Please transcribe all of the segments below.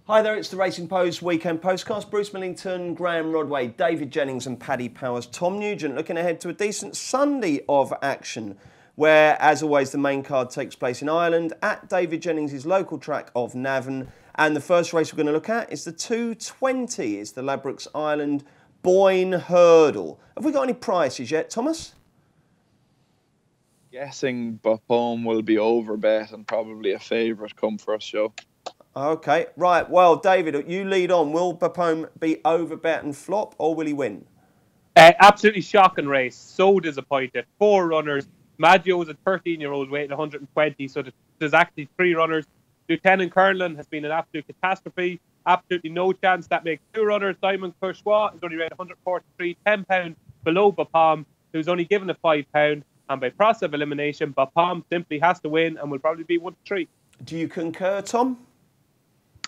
Hi there, it's the Racing Post Weekend Postcast. Bruce Millington, Graham Rodway, David Jennings and Paddy Powers. Tom Nugent looking ahead to a decent Sunday of action where, as always, the main card takes place in Ireland at David Jennings' local track of Navan. And the first race we're going to look at is the 220. It's the Ladbrokes Ireland Boyne Hurdle. Have we got any prices yet, Thomas? Guessing Bapome will be over bet and probably a favourite come first show. Okay, right. Well, David, you lead on. Will Bapome be over bet and flop, or will he win? Absolutely shocking race. So disappointed. 4 runners. Maggio was a 13-year-old weighing 120, so there's actually 3 runners. Lieutenant Kernlan has been an absolute catastrophe. Absolutely no chance. That makes 2 runners. Diamond Courchois is only rated 143, £10 below Bapome, who's only given a £5. And by process of elimination, Bapome simply has to win and will probably be 1-3. Do you concur, Tom?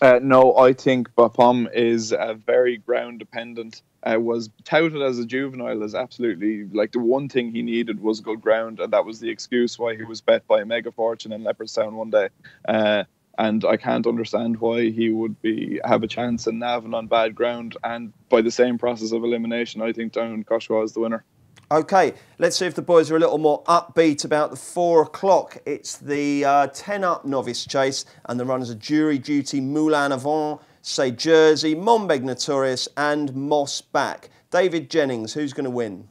No, I think Bapome is very ground dependent. Was touted as a juvenile as absolutely, like, the one thing he needed was good ground, and that was the excuse why he was bet by a mega fortune in Leopardstown one day. And I can't understand why he would have a chance in Navan on bad ground. And by the same process of elimination, I think Diamond Courchois is the winner. Okay, let's see if the boys are a little more upbeat about the 4 o'clock. It's the 10-up novice chase, and the runners are Jury Duty, Moulin Avant, Say Jersey, Monbeg Notorious, and Moss Back. David Jennings, who's going to win?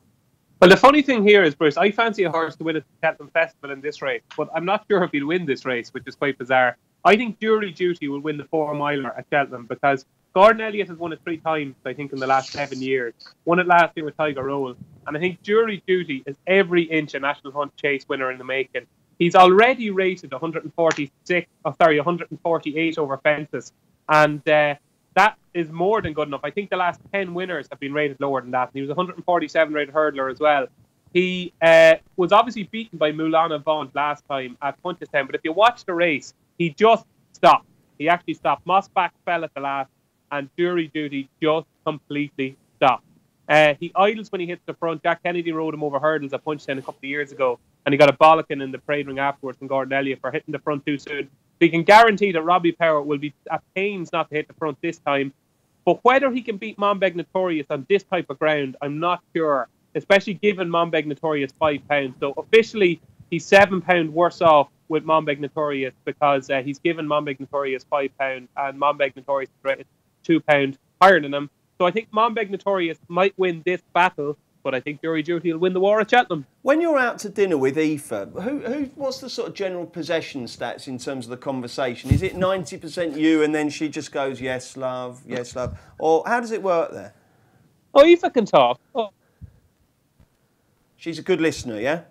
Well, the funny thing here is, Bruce, I fancy a horse to win at the Cheltenham Festival in this race, but I'm not sure if he'll win this race, which is quite bizarre. I think Jury Duty will win the 4-miler at Cheltenham because Gordon Elliott has won it 3 times, I think, in the last 7 years. Won it last year with Tiger Roll. And I think Jury Duty is every inch a National Hunt Chase winner in the making. He's already rated 148 over fences. And that is more than good enough. I think the last 10 winners have been rated lower than that. And he was 147 rated hurdler as well. He was obviously beaten by Moulin Avant last time at Punchestown. But if you watch the race, he just stopped. He actually stopped. Moss Back fell at the last. And Jury Duty just completely stopped. He idles when he hits the front. Jack Kennedy rode him over hurdles at Punchestown a couple of years ago, and he got a bollocking in the parade ring afterwards from Gordon Elliott for hitting the front too soon. So he can guarantee that Robbie Power will be at pains not to hit the front this time. But whether he can beat Monbeg Notorious on this type of ground, I'm not sure, especially given Monbeg Notorious £5. So officially, he's £7 worse off with Monbeg Notorious because he's given Monbeg Notorious £5 and Monbeg Notorious is £2 higher than him. So I think Monbeg Notorious might win this battle, but I think Jury Duty will win the war at Cheltenham. When you're out to dinner with Aoife, what's the sort of general possession stats in terms of the conversation? Is it 90% you and then she just goes, yes, love, or how does it work there? Oh, Aoife can talk. Oh. She's a good listener, yeah?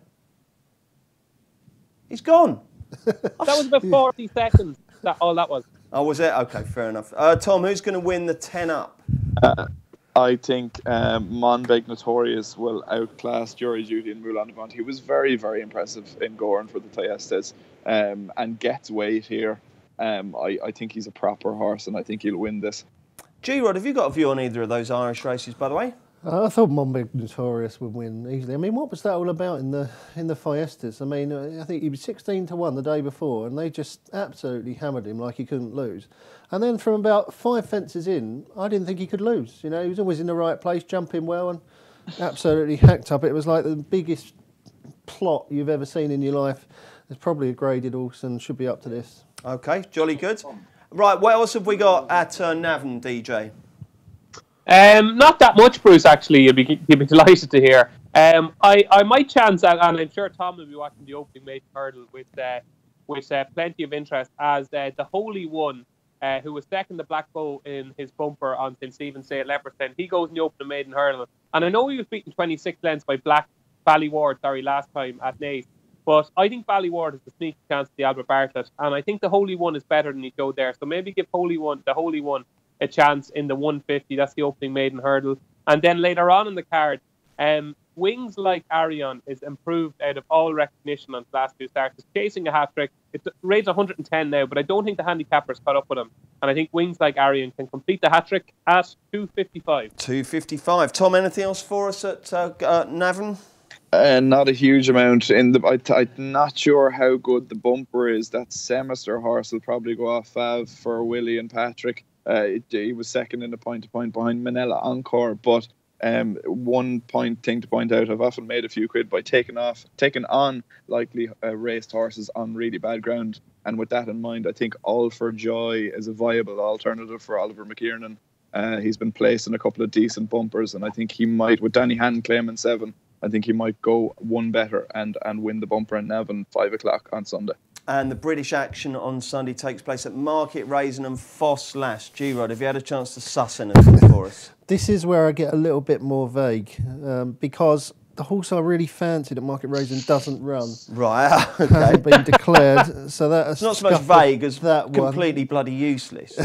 He's gone. That was about 40 seconds. All that was. Oh, was it? Okay, fair enough. Tom, who's going to win the 10-up? I think Monbeg Notorious will outclass Jury Duty and Moulin Avant. He was very, very impressive in Goran for the Thyestes and gets weight here. I think he's a proper horse and I think he'll win this. G-Rod, have you got a view on either of those Irish races, by the way? I thought Monbeg Notorious would win easily. I mean, what was that all about in the Fiestas? I mean, I think he was 16-1 the day before, and they just absolutely hammered him like he couldn't lose. And then from about 5 fences in, I didn't think he could lose. You know, he was always in the right place, jumping well, and absolutely hacked up. It was like the biggest plot you've ever seen in your life. It's probably a graded horse and should be up to this. Okay, jolly good. Right, what else have we got at Navan, DJ? Not that much, Bruce, actually. You'd be delighted to hear. I might chance, and I'm sure Tom will be watching the opening maiden hurdle with plenty of interest, as the Holy One, who was second to Black Bow in his bumper on St. Stephen's Day at Leopardstown. He goes in the opening maiden hurdle. And I know he was beaten 26 lengths by Ballyward last time at Naas. But I think Ballyward has a sneaky chance at the Albert Bartlett. And I think the Holy One is better than he showed there. So maybe give the Holy One a chance in the 150. That's the opening maiden hurdle. And then later on in the card, Wings Like Arion is improved out of all recognition on his last 2 starts. He's chasing a hat-trick. It's rated 110 now, but I don't think the handicapper's caught up with him. And I think Wings Like Arion can complete the hat-trick at 255. 255. Tom, anything else for us at Navan? Not a huge amount. I'm not sure how good the bumper is. That Semester horse will probably go off Fav for Willie and Patrick. He was second in the point-to-point behind Manila Encore, but one thing to point out, I've often made a few quid by taking on likely raced horses on really bad ground, and with that in mind, I think All for Joy is a viable alternative for Oliver McKiernan. He's been placed in a couple of decent bumpers, and I think he might, with Danny Hannon claiming 7, I think he might go one better and win the bumper in Navan 5 o'clock on Sunday. And the British action on Sunday takes place at Market Rasen and Foss Lass. G-Rod, have you had a chance to suss anything for us? This is where I get a little bit more vague, because the horse I really fancied at Market Rasen doesn't run. Right, okay. Hasn't been declared, so that's It's not so much vague as that completely bloody useless.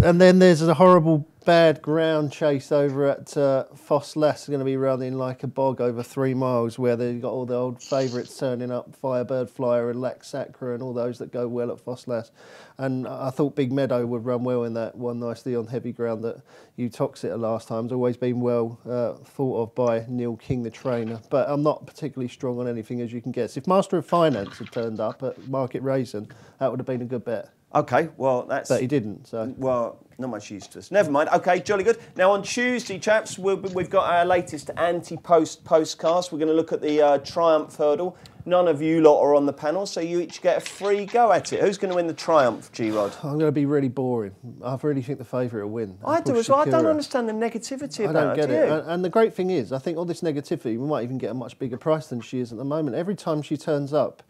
And then there's a horrible bad ground chase over at Foss Lass, going to be running like a bog over 3 miles, where they've got all the old favourites turning up, Firebird Flyer and Lac Sacra and all those that go well at Foss Lass. And I thought Big Meadow would run well in that one nicely on heavy ground that you Toxit last time. It's always been well thought of by Neil King, the trainer. But I'm not particularly strong on anything, as you can guess. If Master of Finance had turned up at Market Rasen, that would have been a good bet. Okay, well, that's... But he didn't, so... Well, not much use to us. Never mind. Okay, jolly good. Now, on Tuesday, chaps, we've got our latest postcast. We're going to look at the Triumph Hurdle. None of you lot are on the panel, so you each get a free go at it. Who's going to win the Triumph, G-Rod? I'm going to be really boring. I really think the favourite will win. I do as well. I don't understand the negativity about it. I don't get it. And the great thing is, I think all this negativity, we might even get a much bigger price than she is at the moment. Every time she turns up,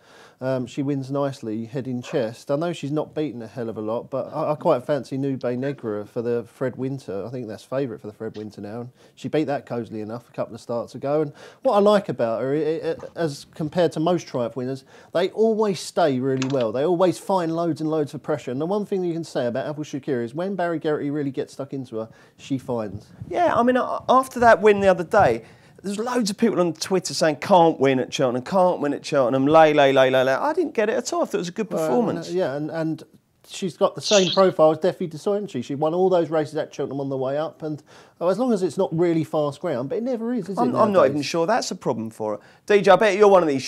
she wins nicely, head in chest. I know she's not beaten a hell of a lot, but I quite fancy Nube Negra for the Fred Winter. I think that's favourite for the Fred Winter now. And she beat that cosily enough a couple of starts ago. And what I like about her, as compared to most Triumph winners, they always stay really well. They always find loads and loads of pressure. And the one thing you can say about Apple Shakira is when Barry Geraghty really gets stuck into her, she finds. Yeah, I mean, after that win the other day, there's loads of people on Twitter saying can't win at Cheltenham, can't win at Cheltenham, lay. I didn't get it at all. I thought it was a good performance. And she's got the same profile as Defi Desoy, hasn't she? She won all those races at Cheltenham on the way up, and as long as it's not really fast ground, but it never is it? I'm not even sure that's a problem for her. DJ, I bet you're one of these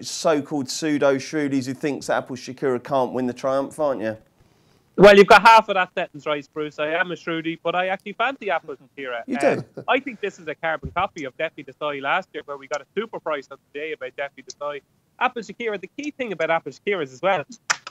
so-called pseudo-shrewdies who thinks that Apple Shakira can't win the Triumph, aren't you? Well, you've got half of that sentence right, Bruce. I am a shrewdie, but I actually fancy Apple Shakira. You do? I think this is a carbon copy of Defi Desoy last year, where we got a super price on the day about Defi Desoy. Apple Shakira, the key thing about Apple Shakira is as well,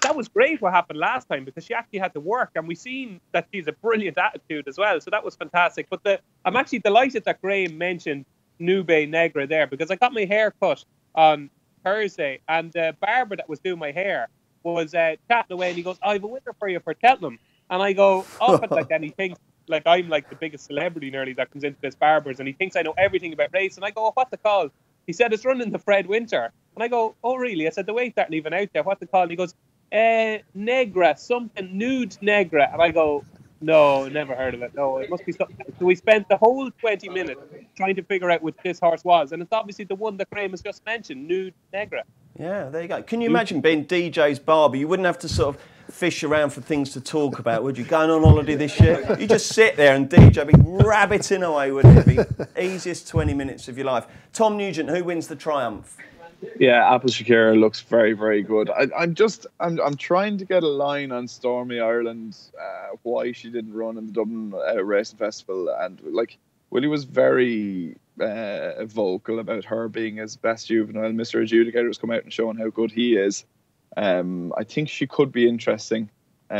that was great what happened last time, because she actually had to work, and we've seen that she's a brilliant attitude as well, so that was fantastic. But I'm actually delighted that Graham mentioned Nube Negra there, because I got my hair cut on Thursday, and the barber that was doing my hair was chatting away, and he goes, I have a winner for you for Cheltenham. And I go, oh, but like, and he thinks like I'm like the biggest celebrity nearly that comes into this barber's, and he thinks I know everything about race. And I go, oh, what's the call? He said it's running the Fred Winter. And I go, oh, really? I said, the weight's aren't even out there. What's the call? And he goes, Negra, something, Nude Negra. And I go, no, never heard of it. No, it must be something. So we spent the whole 20 minutes trying to figure out which this horse was. And it's obviously the one that Graham has just mentioned, Nude Negra. Yeah, there you go. Can you imagine being DJ's barber? You wouldn't have to sort of fish around for things to talk about, would you? Going on holiday this year? You just sit there and DJ, be rabbiting away, wouldn't it? Be easiest 20 minutes of your life. Tom Nugent, who wins the Triumph? Yeah, Apple Shakira looks very, very good. I'm trying to get a line on Stormy Ireland, why she didn't run in the Dublin Racing Festival, and like Willie was very vocal about her being his best juvenile. Mr. Adjudicator has come out and shown how good he is. I think she could be interesting,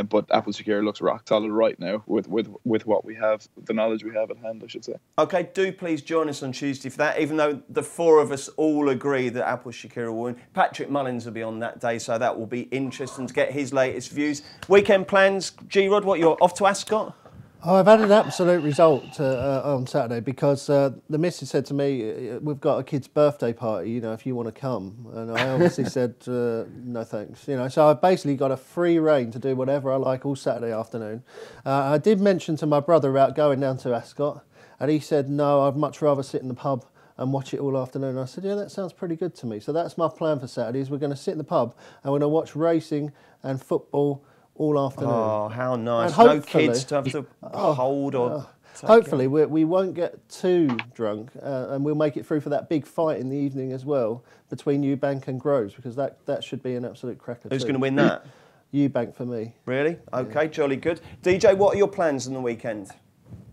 but Apple Shakira looks rock solid right now with what we have, the knowledge we have at hand, I should say. Okay, do please join us on Tuesday for that, even though the four of us all agree that Apple Shakira will win. Patrick Mullins will be on that day, so that will be interesting to get his latest views. Weekend plans, G-Rod, what, you're off to Ascot? Oh, I've had an absolute result on Saturday, because the missus said to me, we've got a kid's birthday party, you know, if you want to come. And I obviously said, no thanks. You know, so I've basically got a free rein to do whatever I like all Saturday afternoon. I did mention to my brother about going down to Ascot, and he said, no, I'd much rather sit in the pub and watch it all afternoon. And I said, yeah, that sounds pretty good to me. So that's my plan for Saturday, is we're going to sit in the pub and we're going to watch racing and football all afternoon. Oh, how nice. No kids to have to hold or... Hopefully we won't get too drunk, and we'll make it through for that big fight in the evening as well between Eubank and Groves, because that should be an absolute cracker. Who's going to win that? Eubank for me. Really? Okay, jolly good. DJ, what are your plans on the weekend?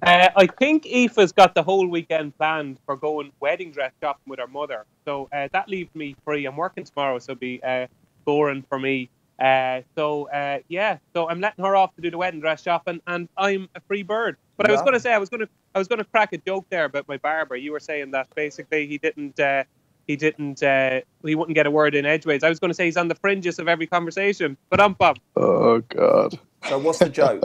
I think Aoife's got the whole weekend planned for going wedding dress shopping with her mother. So that leaves me free. I'm working tomorrow, so it'll be boring for me. So I'm letting her off to do the wedding dress shopping, and I'm a free bird. But I was going to say, I was going to crack a joke there about my barber. You were saying that basically he wouldn't get a word in edgeways. I was going to say he's on the fringes of every conversation. But Oh God. So what's the joke?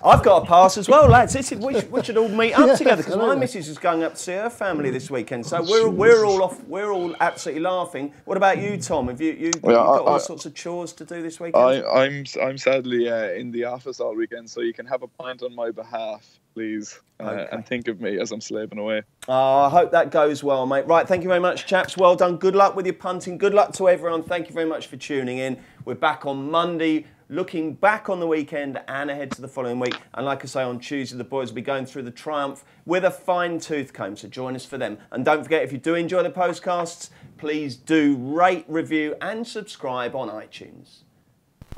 I've got a pass as well, lads. We should all meet up together because my missus is going up to see her family this weekend. So we're all off. We're all absolutely laughing. What about you, Tom? Have you got all sorts of chores to do this weekend? I'm sadly in the office all weekend, so you can have a pint on my behalf, please, and think of me as I'm slaving away. Oh, I hope that goes well, mate. Right, thank you very much, chaps. Well done. Good luck with your punting. Good luck to everyone. Thank you very much for tuning in. We're back on Monday, looking back on the weekend and ahead to the following week. And like I say, on Tuesday, the boys will be going through the Triumph with a fine-tooth comb, so join us for them. And don't forget, if you do enjoy the postcasts, please do rate, review and subscribe on iTunes.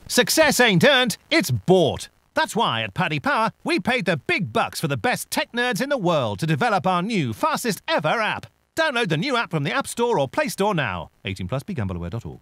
Success ain't earned, it's bought. That's why at Paddy Power, we paid the big bucks for the best tech nerds in the world to develop our new, fastest ever app. Download the new app from the App Store or Play Store now. 18+, begambleaware.org.